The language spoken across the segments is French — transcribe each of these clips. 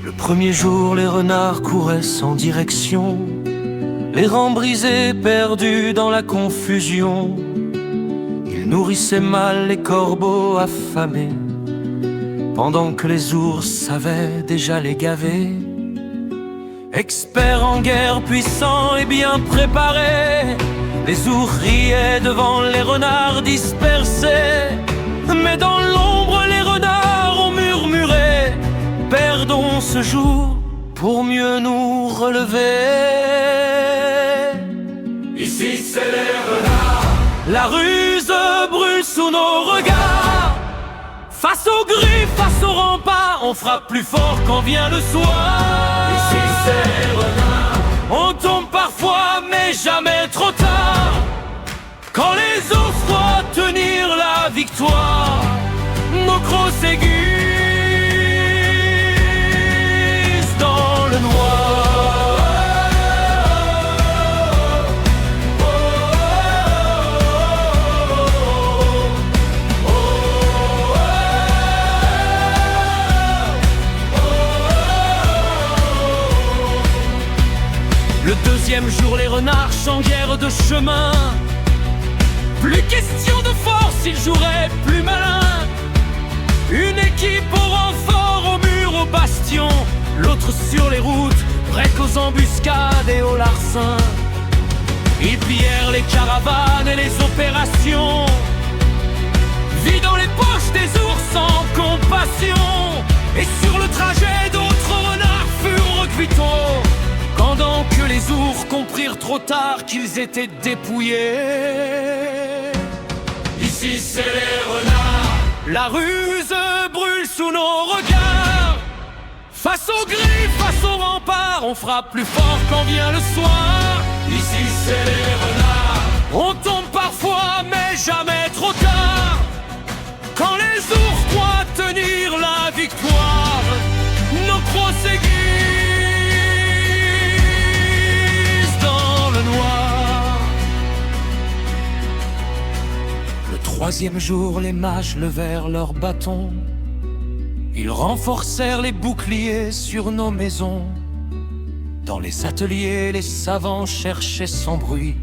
Le premier jour, les renards couraient sans direction, les rangs brisés, perdus dans la confusion. Ils nourrissaient mal les corbeaux affamés, pendant que les ours savaient déjà les gaver. Experts en guerre, puissants et bien préparés, les ours riaient devant les renards dispersés. Mais dans l'ombre, les renards ont murmuré: perdons ce jour pour mieux nous relever. Ici c'est les renards. La ruse brûle sous nos regards. Face aux griffes, face aux remparts, on frappe plus fort quand vient le soir. Ici c'est les renards. On tombe parfois mais jamais trop tard, quand les ours croient tenir la victoire. Nos crocs s'aiguisent dans le noir. Le deuxième jour, les renards sans guerre de chemin. Plus question de force, ils joueraient plus malin. Une équipe au renfort, au mur, au bastion, l'autre sur les routes, prêt aux embuscades et aux larcins. Ils pillèrent les caravanes et les opérations, vidant les poches des ours sans compassion. Et sur le trajet, d'autres renards furent recuitons, pendant que les ours comprirent trop tard qu'ils étaient dépouillés. Ici c'est les renards. La ruse brûle sous nos regards. Face aux griffes, face aux remparts, on frappe plus fort quand vient le soir. Ici c'est les renards. On tombe parfois mais jamais trop tard, quand les ours croient tenir la victoire. Nos crocs s'aiguisent dans le noir. Le troisième jour, les mages levèrent leurs bâtons. Ils renforcèrent les boucliers sur nos maisons. Dans les ateliers, les savants cherchaient sans bruit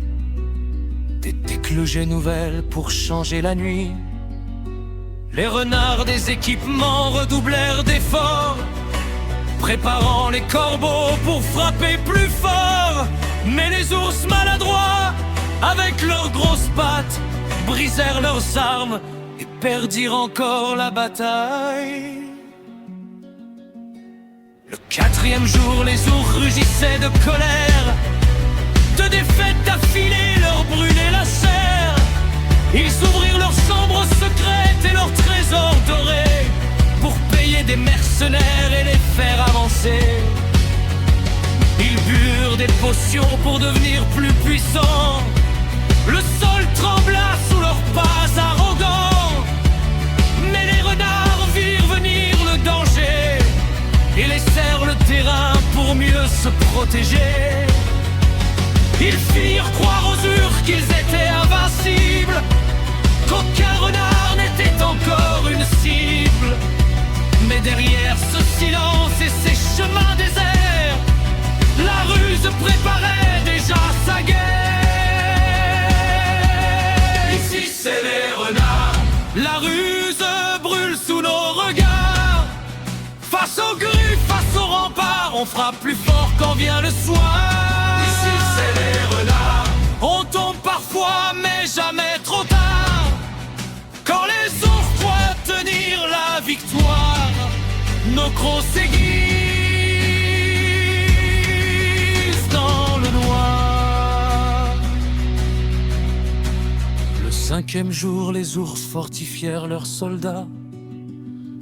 des technologies nouvelles pour changer la nuit. Les renards des équipements redoublèrent d'efforts, préparant les corbeaux pour frapper plus fort. Mais les ours maladroits, avec leurs grosses pattes, brisèrent leurs armes et perdirent encore la bataille. Le quatrième jour, les ours rugissaient de colère. De défaites d'affilée leur brûlait la chair. Ils ouvrirent leurs chambres secrètes et leurs trésors dorés pour payer des mercenaires et les faire avancer. Ils burent des potions pour devenir plus puissants. Le sol trembla sous leurs pas arrogants. Mais les renards virent venir le danger et laissèrent le terrain pour mieux se protéger. Ils firent croire aux ours qu'ils étaient invincibles, qu'aucun renard n'était encore une cible. Mais derrière ce silence et ces chemins déserts, la ruse préparait déjà sa guerre. Ici c'est les renards. La ruse brûle sous nos regards. Face aux griffes, face aux remparts, on frappe plus fort quand vient le soir. Ici c'est les renards. On tombe parfois mais jamais trop tard, quand les ours croient tenir la victoire. Nos crocs s'aiguisent dans le noir. Le cinquième jour, les ours fortifièrent leurs soldats.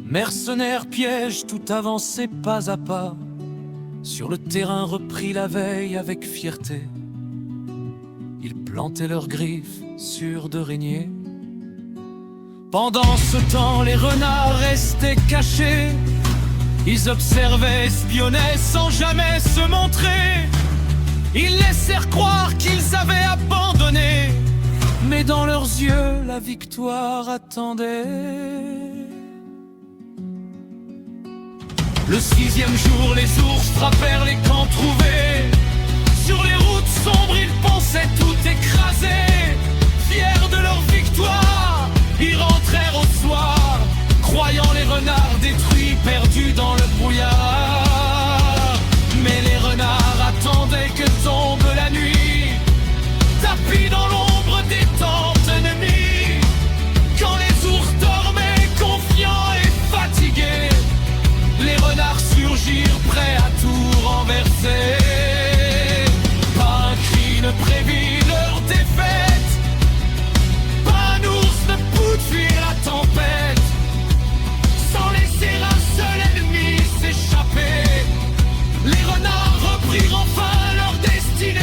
Mercenaires, pièges, tout avancé pas à pas. Sur le terrain repris la veille avec fierté, ils plantaient leurs griffes sûrs de régner. Pendant ce temps, les renards restaient cachés. Ils observaient, espionnaient sans jamais se montrer. Ils laissèrent croire qu'ils avaient abandonné, mais dans leurs yeux, la victoire attendait. Le 6e jour, les ours frappèrent les camps trouvés. Sur les routes sombres, ils pensaient tout écraser. Fiers de leur victoire, ils rentrèrent au soir, croyant les renards détruits, perdus dans le brouillard. Mais les renards attendaient que tombe la nuit, tapis dans l'ombre des tentes ennemies. Quand les ours dormaient, confiants et fatigués, les renards surgirent, prêts à tout renverser. Pas un cri ne prévit leur défaite, pas un ours ne put fuir la tempête, sans laisser un seul ennemi s'échapper. Les renards reprirent enfin leur destinée.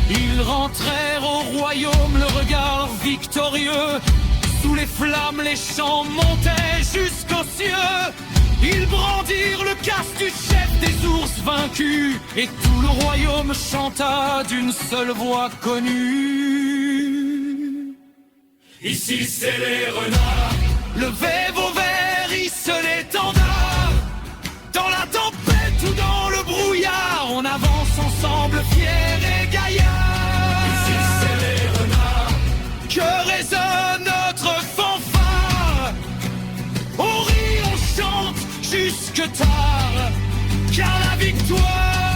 Ils rentrèrent au royaume, le regard victorieux. Sous les flammes, les chants montaient jusqu'aux cieux. Ils brandirent le casque du chef des ours vaincus, et tout le royaume chanta d'une seule voix connue. Ici c'est les renards. Levez vos verres, hissez l'étendard. Dans la tempête ou dans le brouillard, on avance ensemble, fiers et gaillards. Ici c'est les renards. Que résonne notre fanfare. On rit, on chante jusque tard, car la victoire